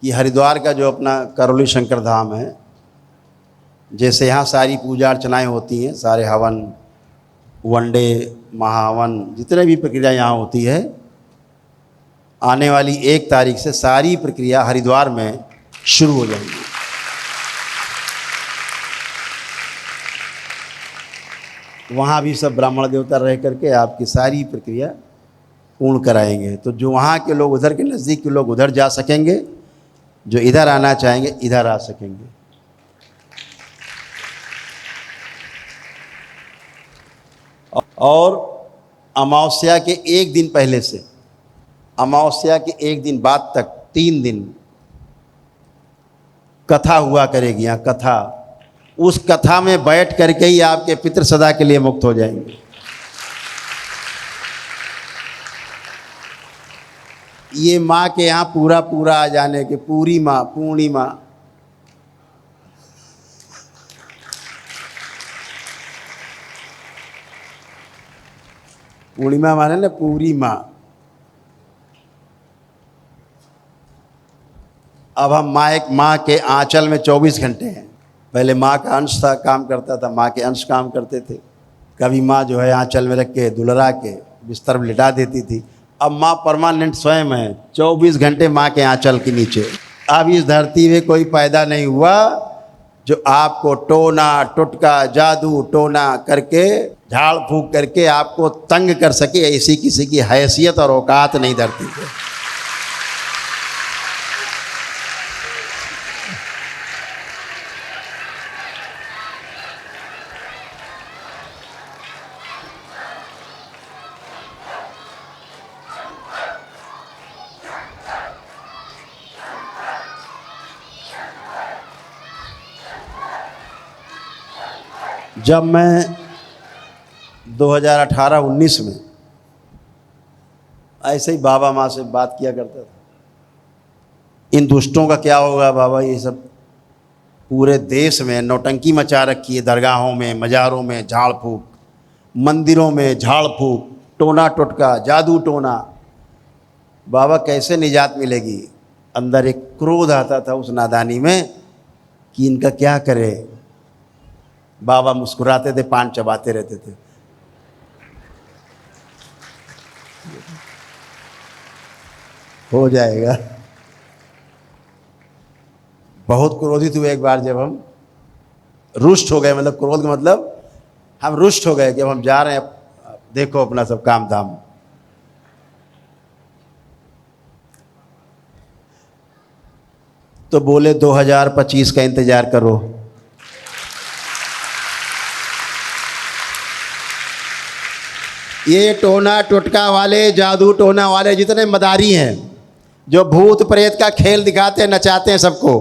कि हरिद्वार का जो अपना करौली शंकर धाम है, जैसे यहाँ सारी पूजा अर्चनाएँ होती हैं, सारे हवन, वनडे, महाहवन, जितने भी प्रक्रिया यहाँ होती है, आने वाली 1 तारीख से सारी प्रक्रिया हरिद्वार में शुरू हो जाएगी। वहाँ भी सब ब्राह्मण देवता रह करके आपकी सारी प्रक्रिया पूर्ण कराएंगे। तो जो वहाँ के लोग, उधर के नज़दीक के लोग उधर जा सकेंगे, जो इधर आना चाहेंगे इधर आ सकेंगे। और अमावस्या के 1 दिन पहले से अमावस्या के 1 दिन बाद तक 3 दिन कथा हुआ करेगी। यहाँ कथा, उस कथा में बैठ करके ही आपके पितृ सदा के लिए मुक्त हो जाएंगे। ये माँ के यहाँ पूरा पूरा आ जाने के, पूरी माँ, पूर्णिमा, पूर्णिमा माने ना पूरी माँ। अब हम माँ के आंचल में 24 घंटे हैं। पहले माँ का अंश था, काम करता था, माँ के अंश काम करते थे। कभी माँ जो है आंचल में रख के दुलरा के बिस्तर में लिटा देती थी। अब माँ परमानेंट स्वयं है, 24 घंटे माँ के आंचल के नीचे। अब इस धरती में कोई पैदा नहीं हुआ जो आपको टोना टुटका, जादू टोना करके, झाड़ फूंक करके आपको तंग कर सके। ऐसी किसी की हैसियत और औकात नहीं धरती पे। जब मैं 2018-19 में ऐसे ही बाबा माँ से बात किया करता था, इन दुष्टों का क्या होगा बाबा, ये सब पूरे देश में नौटंकी मचा रखी है। दरगाहों में, मज़ारों में झाड़ फूक, मंदिरों में झाड़ फूक, टोना टुटका, जादू टोना। बाबा कैसे निजात मिलेगी? अंदर एक क्रोध आता था उस नादानी में कि इनका क्या करे। बाबा मुस्कुराते थे, पान चबाते रहते थे। हो जाएगा। बहुत क्रोधित हुए एक बार, जब हम रुष्ट हो गए, मतलब क्रोध का मतलब हम रुष्ट हो गए कि अब हम जा रहे हैं, देखो अपना सब काम धाम। तो बोले 2025 का इंतजार करो। ये टोना टुटका वाले, जादू टोना वाले जितने मदारी हैं, जो भूत प्रेत का खेल दिखाते हैं, नचाते हैं सबको,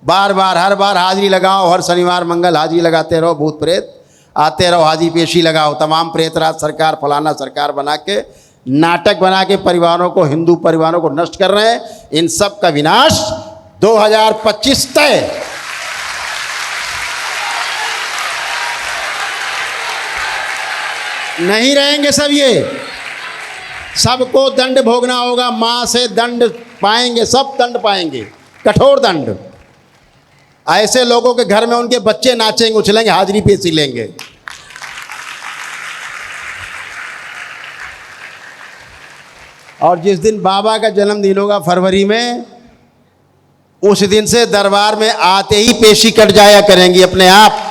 बार बार हर बार हाजिरी लगाओ, हर शनिवार मंगल हाजिरी लगाते रहो, भूत प्रेत आते रहो, हाजिरी पेशी लगाओ। तमाम प्रेतराज सरकार, फलाना सरकार बना के, नाटक बना के परिवारों को, हिंदू परिवारों को नष्ट कर रहे हैं। इन सब का विनाश 2025 तय। नहीं रहेंगे सब, ये सबको दंड भोगना होगा। माँ से दंड पाएंगे, सब दंड पाएंगे, कठोर दंड। ऐसे लोगों के घर में उनके बच्चे नाचेंगे, उछलेंगे, हाजिरी पेशी लेंगे। और जिस दिन बाबा का जन्मदिन होगा फरवरी में, उस दिन से दरबार में आते ही पेशी कट जाया करेंगी अपने आप,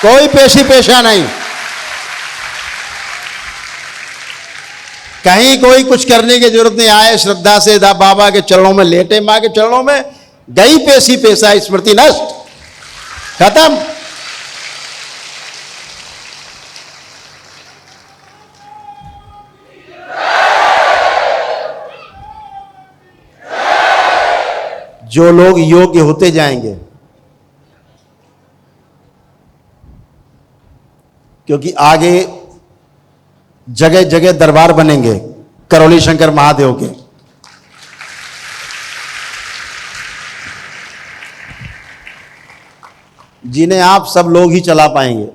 कोई पेशी पेशा नहीं। कहीं कोई कुछ करने की जरूरत नहीं। आए श्रद्धा से बाबा के चरणों में लेटे, माँ के चरणों में, गई पेशी पेशा, स्मृति नष्ट, खत्म। जो लोग योग्य होते जाएंगे, क्योंकि आगे जगह जगह दरबार बनेंगे करौली शंकर महादेव के। जिन्हें आप सब लोग ही चला पाएंगे।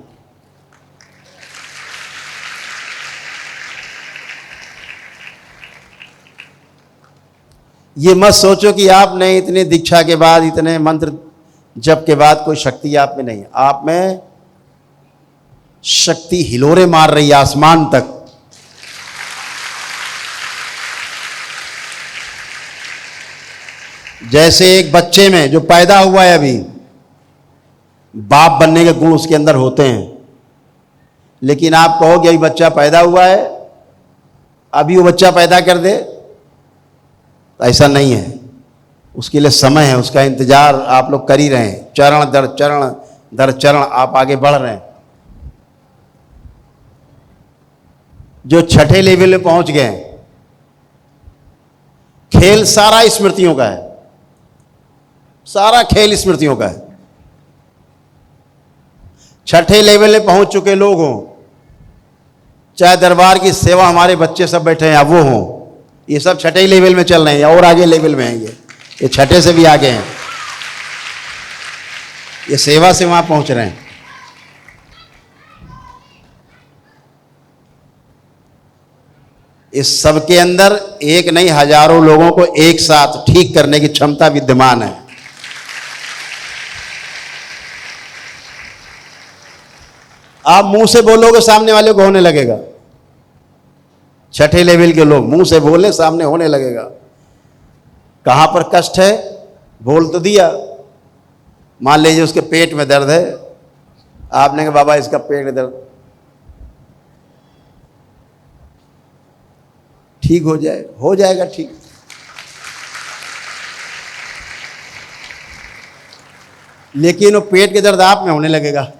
ये मत सोचो कि आपने इतने दीक्षा के बाद, इतने मंत्र जप के बाद कोई शक्ति आप में नहीं है। आप में शक्ति हिलोरे मार रही है आसमान तक। जैसे एक बच्चे में जो पैदा हुआ है अभी, बाप बनने के गुण उसके अंदर होते हैं, लेकिन आप कहोगे अभी बच्चा पैदा हुआ है, अभी वो बच्चा पैदा कर दे, तो ऐसा नहीं है। उसके लिए समय है, उसका इंतजार आप लोग कर ही रहे हैं। चरण दर चरण आप आगे बढ़ रहे हैं। जो छठे लेवल में पहुंच गए, खेल सारा स्मृतियों का है, सारा खेल स्मृतियों का है। छठे लेवल में पहुंच चुके लोग हों, चाहे दरबार की सेवा हमारे बच्चे सब बैठे हैं, अब वो हों, ये सब छठे लेवल में चल रहे हैं, और आगे लेवल में हैं। ये छठे से भी आगे हैं, ये सेवा से वहां पहुंच रहे हैं। इस सब के अंदर एक नहीं, हजारों लोगों को एक साथ ठीक करने की क्षमता विद्यमान है। आप मुंह से बोलोगे, सामने वाले को होने लगेगा। छठे लेवल के लोग मुंह से बोले, सामने होने लगेगा। कहां पर कष्ट है बोल तो दिया। मान लीजिए उसके पेट में दर्द है, आपने कहा बाबा इसका पेट में दर्द ठीक हो जाए, हो जाएगा ठीक। लेकिन वो पेट के दर्द आप में होने लगेगा।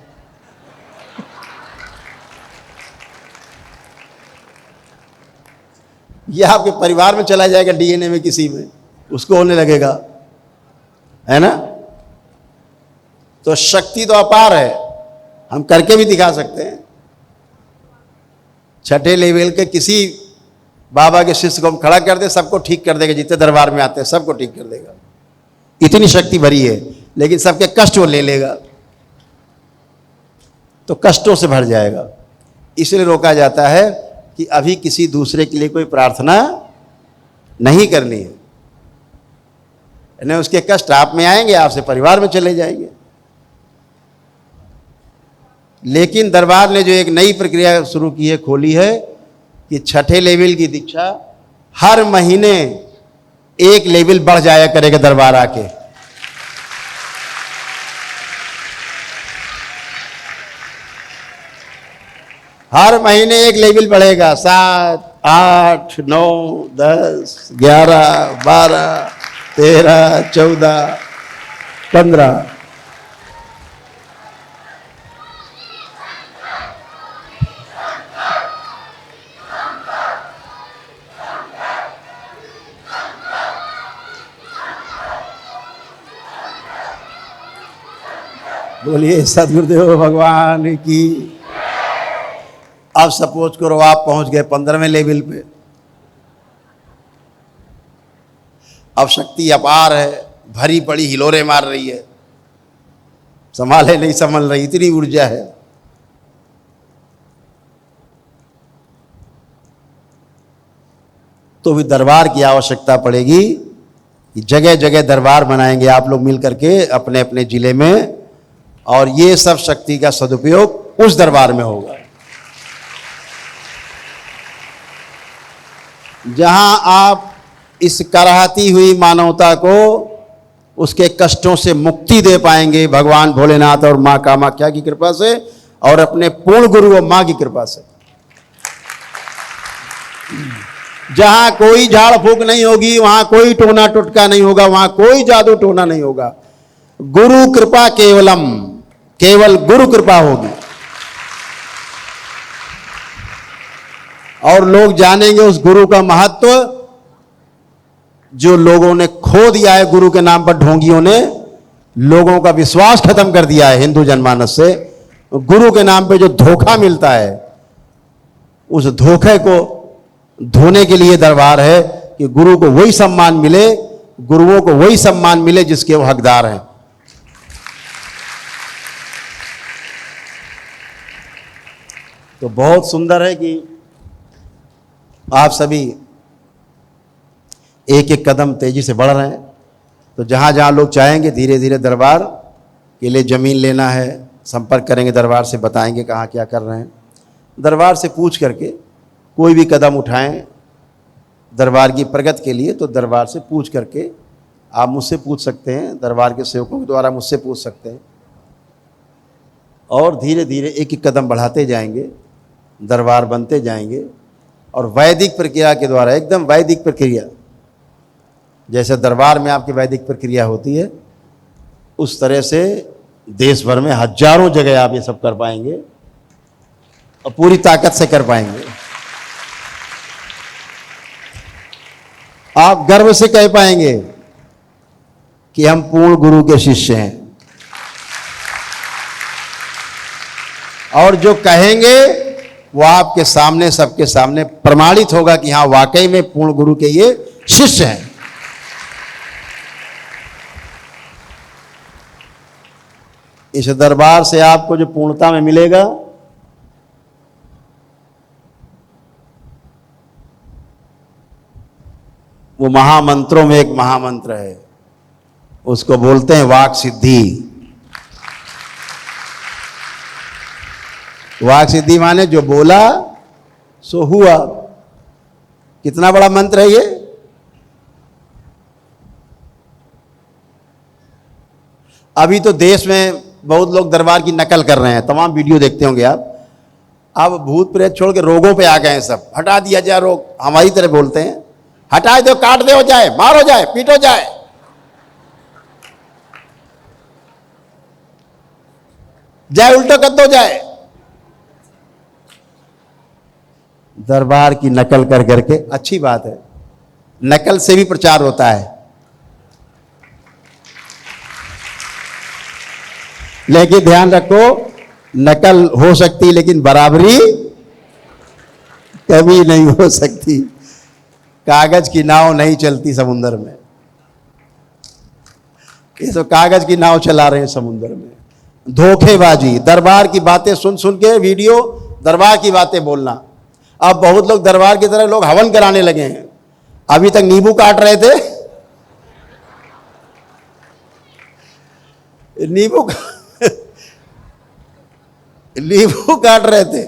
यह आपके परिवार में चला जाएगा, डीएनए में किसी में, उसको होने लगेगा, है ना। तो शक्ति तो अपार है, हम करके भी दिखा सकते हैं। छठे लेवल के किसी बाबा के शिष्य को हम खड़ा कर दे, सबको ठीक कर देगा। जितने दरबार में आते हैं सबको ठीक कर देगा, इतनी शक्ति भरी है। लेकिन सबके कष्ट वो ले लेगा, तो कष्टों से भर जाएगा। इसलिए रोका जाता है कि अभी किसी दूसरे के लिए कोई प्रार्थना नहीं करनी है, नहीं उसके कष्ट आप में आएंगे, आपसे परिवार में चले जाएंगे। लेकिन दरबार ने जो एक नई प्रक्रिया शुरू की है, खोली है, कि छठे लेवल की दीक्षा हर महीने एक लेवल बढ़ जाया करेगा दरबार आके। हर महीने एक लेवल बढ़ेगा, 7, 8, 9, 10, 11, 12, 13, 14, 15। बोलिए सदगुरुदेव भगवान की। अब सपोज करो आप पहुंच गए 15वें लेवल पे। अब शक्ति अपार है, भरी पड़ी हिलोरे मार रही है, संभाले नहीं संभल रही, इतनी ऊर्जा है। तो भी दरबार की आवश्यकता पड़ेगी कि जगह जगह दरबार बनाएंगे आप लोग मिल करके अपने अपने जिले में, और ये सब शक्ति का सदुपयोग उस दरबार में होगा जहां आप इस कराहती हुई मानवता को उसके कष्टों से मुक्ति दे पाएंगे भगवान भोलेनाथ और मां कामाख्या की कृपा से, और अपने पूर्ण गुरु और मां की कृपा से। जहां कोई झाड़ फूक नहीं होगी, वहां कोई टोना टुटका नहीं होगा, वहां कोई जादू टोना नहीं होगा। गुरु कृपा केवलम, केवल गुरु कृपा होगी। और लोग जानेंगे उस गुरु का महत्व जो लोगों ने खो दिया है। गुरु के नाम पर ढोंगियों ने लोगों का विश्वास खत्म कर दिया है हिंदू जनमानस से। गुरु के नाम पे जो धोखा मिलता है, उस धोखे को धोने के लिए दरबार है कि गुरु को वही सम्मान मिले, गुरुओं को वही सम्मान मिले जिसके वो हकदार हैं। तो बहुत सुंदर है कि आप सभी एक एक कदम तेज़ी से बढ़ रहे हैं। तो जहाँ जहाँ लोग चाहेंगे धीरे धीरे दरबार के लिए ज़मीन लेना है, संपर्क करेंगे दरबार से, बताएंगे कहाँ क्या कर रहे हैं। दरबार से पूछ करके कोई भी कदम उठाएं दरबार की प्रगति के लिए, तो दरबार से पूछ करके आप मुझसे पूछ सकते हैं, दरबार के सेवकों के द्वारा मुझसे पूछ सकते हैं। और धीरे धीरे एक एक कदम बढ़ाते जाएंगे, दरबार बनते जाएंगे। और वैदिक प्रक्रिया के द्वारा, एकदम वैदिक प्रक्रिया, जैसे दरबार में आपकी वैदिक प्रक्रिया होती है, उस तरह से देश भर में हजारों जगह आप ये सब कर पाएंगे और पूरी ताकत से कर पाएंगे। आप गर्व से कह पाएंगे कि हम पूर्ण गुरु के शिष्य हैं। और जो कहेंगे वो आपके सामने, सबके सामने प्रमाणित होगा कि हाँ वाकई में पूर्ण गुरु के ये शिष्य हैं। इस दरबार से आपको जो पूर्णता में मिलेगा, वो महामंत्रों में एक महामंत्र है, उसको बोलते हैं वाक सिद्धि। वाक सिद्धि माने जो बोला सो हुआ। कितना बड़ा मंत्र है ये। अभी तो देश में बहुत लोग दरबार की नकल कर रहे हैं, तमाम वीडियो देखते होंगे आप। अब भूत प्रेत छोड़ के रोगों पे आ गए हैं सब। हटा दिया जाए रोग, हमारी तरह बोलते हैं, हटा दो, काट दो जाए, मारो जाए, पीटो जाए, जाए उल्टो कर दो जाए। दरबार की नकल कर करके, अच्छी बात है, नकल से भी प्रचार होता है, लेकिन ध्यान रखो नकल हो सकती लेकिन बराबरी कभी नहीं हो सकती। कागज की नाव नहीं चलती समुद्र में, ये तो कागज की नाव चला रहे हैं समुद्र में। धोखेबाजी, दरबार की बातें सुन सुन के वीडियो, दरबार की बातें बोलना। अब बहुत लोग दरबार की तरह लोग हवन कराने लगे हैं। अभी तक नींबू काट रहे थे, नींबू नींबू काट रहे थे,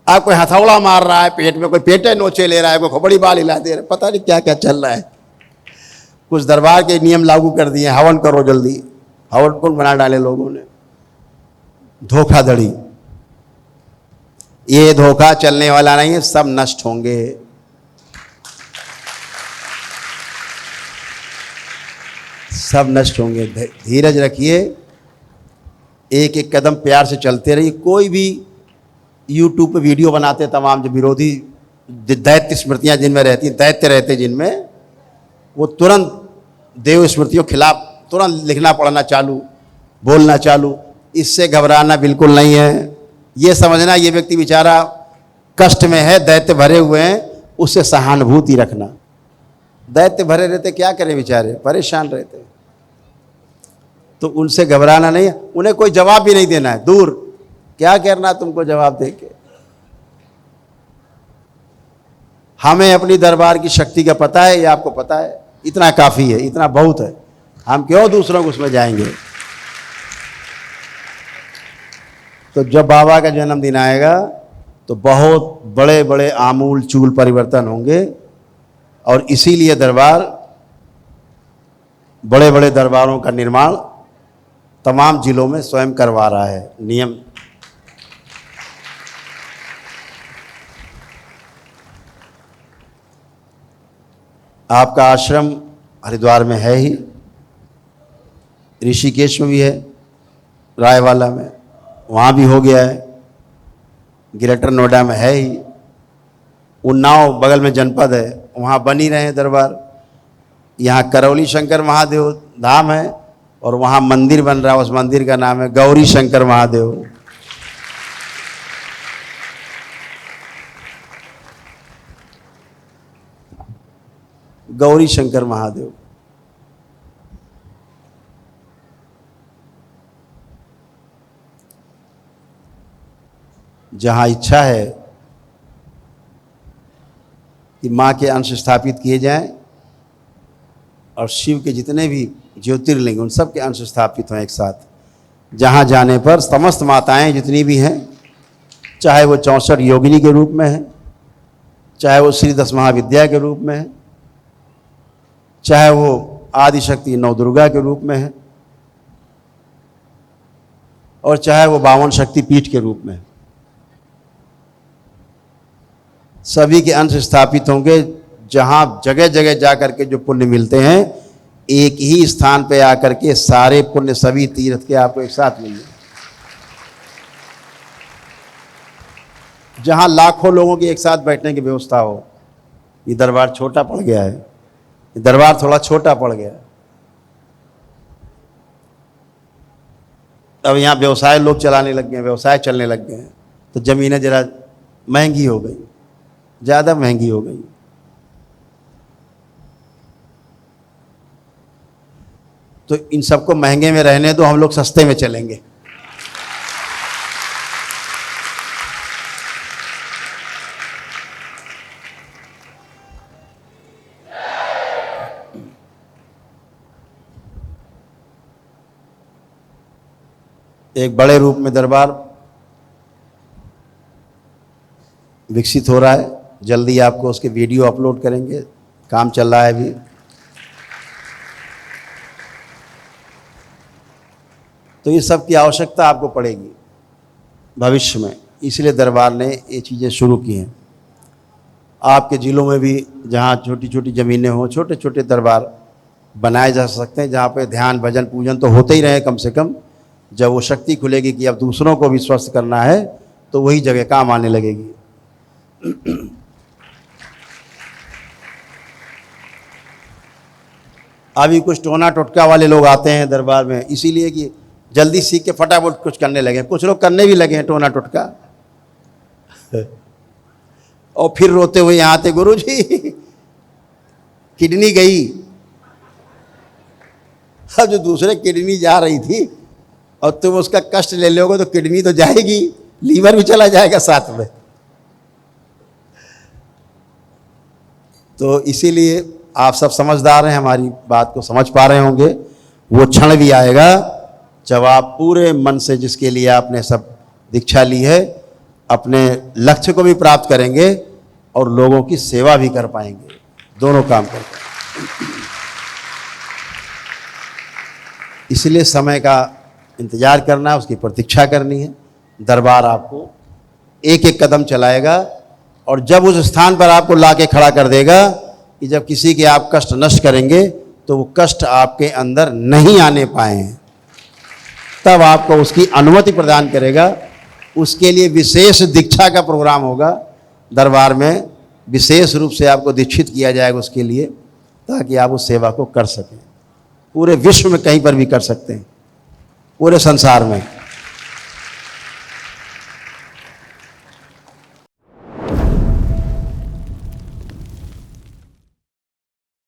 आप कोई हथौड़ा मार रहा है पेट में, कोई पेटे नोचे ले रहा है, कोई खोपड़ी बाल हिला दे रहा है, पता नहीं क्या क्या चल रहा है। कुछ दरबार के नियम लागू कर दिए, हवन करो जल्दी, हवन कुंड बना डाले लोगों ने। धोखाधड़ी, ये धोखा चलने वाला नहीं है, सब नष्ट होंगे। सब नष्ट होंगे। धीरज रखिए, एक एक कदम प्यार से चलते रहिए। कोई भी यूट्यूब पे वीडियो बनाते तमाम जो विरोधी दैत्य स्मृतियां जिनमें रहती, दैत्य रहते जिनमें, वो तुरंत देव स्मृतियों के खिलाफ तुरंत लिखना पढ़ना चालू, बोलना चालू। इससे घबराना बिल्कुल नहीं है। ये समझना ये व्यक्ति बेचारा कष्ट में है, दैत्य भरे हुए हैं, उससे सहानुभूति रखना। दैत्य भरे रहते क्या करें बेचारे, परेशान रहते, तो उनसे घबराना नहीं है। उन्हें कोई जवाब भी नहीं देना है, दूर, क्या करना तुमको जवाब देके। हमें अपनी दरबार की शक्ति का पता है, ये आपको पता है, इतना काफ़ी है, इतना बहुत है। हम क्यों दूसरों को उसमें जाएंगे। तो जब बाबा का जन्मदिन आएगा तो बहुत बड़े बड़े आमूल चूल परिवर्तन होंगे। और इसीलिए दरबार, बड़े बड़े दरबारों का निर्माण तमाम जिलों में स्वयं करवा रहा है। नियम आपका आश्रम हरिद्वार में है ही, ऋषिकेश में भी है, रायवाला में, वहाँ भी हो गया है, ग्रेटर नोएडा में है ही, उन्नाव बगल में जनपद है, वहाँ बन ही रहे हैं दरबार। यहाँ करौली शंकर महादेव धाम है और वहाँ मंदिर बन रहा है, उस मंदिर का नाम है गौरी शंकर महादेव। गौरी शंकर महादेव। जहाँ इच्छा है कि माँ के अंश स्थापित किए जाएं और शिव के जितने भी ज्योतिर्लिंग उन सब के अंश स्थापित हों एक साथ। जहाँ जाने पर समस्त माताएं जितनी भी हैं, चाहे वो 64 योगिनी के रूप में है, चाहे वो श्री 10 महाविद्या के रूप में है, चाहे वो आदिशक्ति 9 दुर्गा के रूप में है, और चाहे वो 52 शक्ति पीठ के रूप में है, सभी के अंश स्थापित होंगे। जहाँ जगह जगह जा करके जो पुण्य मिलते हैं, एक ही स्थान पे आकर के सारे पुण्य सभी तीर्थ के आपको एक साथ मिलेंगे। जहाँ लाखों लोगों की एक साथ बैठने की व्यवस्था हो। ये दरबार छोटा पड़ गया है, ये दरबार थोड़ा छोटा पड़ गया है। अब यहाँ व्यवसाय लोग चलाने लग गए, व्यवसाय चलने लग गए हैं, तो ज़मीनें जरा महंगी हो गई, ज़्यादा महंगी हो गई। तो इन सबको महंगे में रहने दो, हम लोग सस्ते में चलेंगे। एक बड़े रूप में दरबार विकसित हो रहा है। जल्दी आपको उसके वीडियो अपलोड करेंगे, काम चल रहा है अभी। तो ये सब की आवश्यकता आपको पड़ेगी भविष्य में, इसलिए दरबार ने ये चीज़ें शुरू की हैं। आपके ज़िलों में भी जहाँ छोटी छोटी ज़मीनें हों, छोटे छोटे दरबार बनाए जा सकते हैं, जहाँ पे ध्यान भजन पूजन तो होते ही रहे। कम से कम जब वो शक्ति खुलेगी कि अब दूसरों को भी स्वस्थ करना है, तो वही जगह काम आने लगेगी। अभी कुछ टोना टोटका वाले लोग आते हैं दरबार में, इसीलिए कि जल्दी सीख के फटाफट कुछ करने लगे। कुछ लोग करने भी लगे हैं टोना टोटका, और फिर रोते हुए यहाँ आते, गुरु जी किडनी गई। अब जो दूसरे किडनी जा रही थी और तुम उसका कष्ट ले लोगे तो किडनी तो जाएगी, लीवर भी चला जाएगा साथ में। तो इसीलिए आप सब समझदार हैं, हमारी बात को समझ पा रहे होंगे। वो क्षण भी आएगा जब आप पूरे मन से, जिसके लिए आपने सब दीक्षा ली है, अपने लक्ष्य को भी प्राप्त करेंगे और लोगों की सेवा भी कर पाएंगे। दोनों काम कर पाएंगे। इसलिए समय का इंतजार करना है, उसकी प्रतीक्षा करनी है। दरबार आपको एक एक कदम चलाएगा, और जब उस स्थान पर आपको लाके खड़ा कर देगा कि जब किसी के आप कष्ट नष्ट करेंगे तो वो कष्ट आपके अंदर नहीं आने पाए, तब आपको उसकी अनुमति प्रदान करेगा। उसके लिए विशेष दीक्षा का प्रोग्राम होगा दरबार में, विशेष रूप से आपको दीक्षित किया जाएगा उसके लिए, ताकि आप उस सेवा को कर सकें। पूरे विश्व में कहीं पर भी कर सकते हैं, पूरे संसार में।